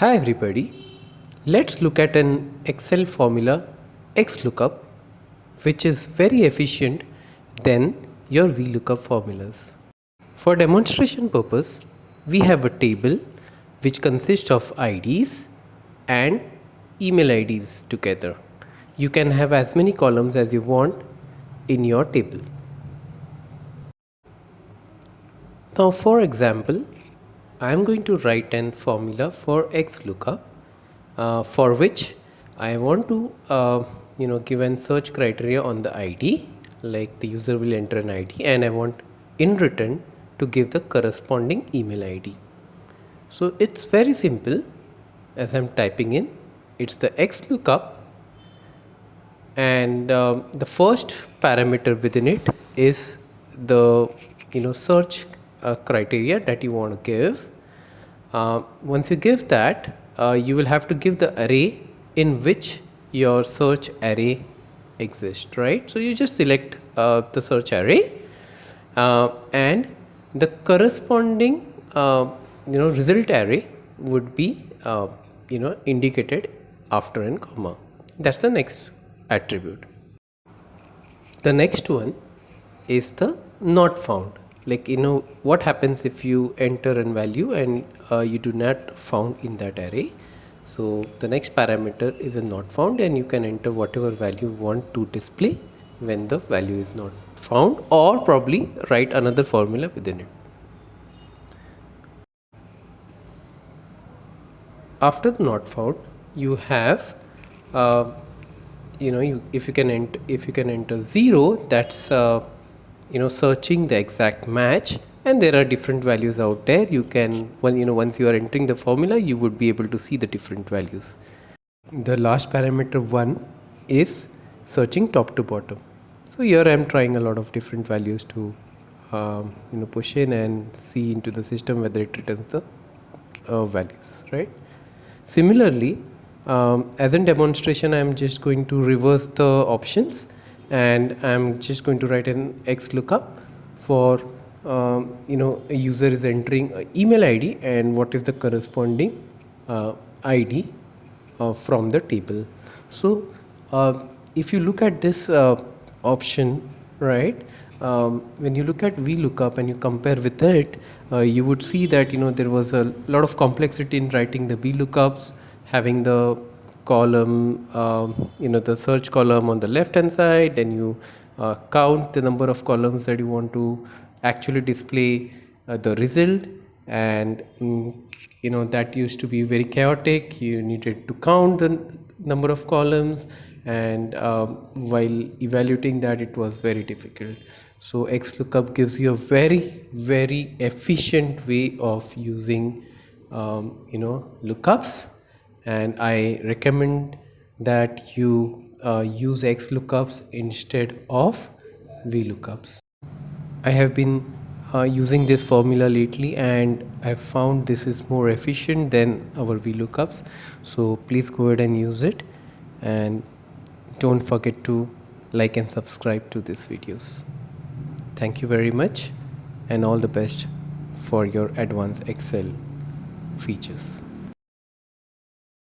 Hi everybody, let's look at an Excel formula XLOOKUP which is very efficient than your VLOOKUP formulas. For demonstration purpose, we have a table which consists of IDs and email IDs together. You can have as many columns as you want in your table. Now for example, I am going to write an formula for XLOOKUP for which I want to give an search criteria on the ID, like the user will enter an ID and I want in return to give the corresponding email ID. So it's very simple. As I'm typing in, it's the XLOOKUP and the first parameter within it is the search criteria that you want to give. Once you give that, you will have to give the array in which your search array exists, right? So you just select the search array and the corresponding result array would be indicated after a comma. That's the next attribute. The next one is the not found. Like what happens if you enter a value and you do not found in that array. So the next parameter is a not found and you can enter whatever value you want to display when the value is not found, or probably write another formula within it. After the not found, you have if you can enter 0, that's searching the exact match, and there are different values out there. You can once you are entering the formula, you would be able to see the different values. The last parameter 1 is searching top to bottom. So here I am trying a lot of different values to push in and see into the system whether it returns the values, right? Similarly, as in demonstration, I am just going to reverse the options and I'm just going to write an XLOOKUP for a user is entering an email ID and what is the corresponding ID from the table. So if you look at this option, right, when you look at VLOOKUP and you compare with it, you would see that there was a lot of complexity in writing the VLOOKUPs, having the column, the search column on the left hand side, then you count the number of columns that you want to actually display the result, and that used to be very chaotic. You needed to count the number of columns, and while evaluating that, it was very difficult. So XLOOKUP gives you a very efficient way of using lookups, and I recommend that you use XLOOKUPs instead of VLOOKUPs. I have been using this formula lately and I found this is more efficient than our VLOOKUPs. So please go ahead and use it, and don't forget to like and subscribe to these videos. Thank you very much and all the best for your advanced Excel features.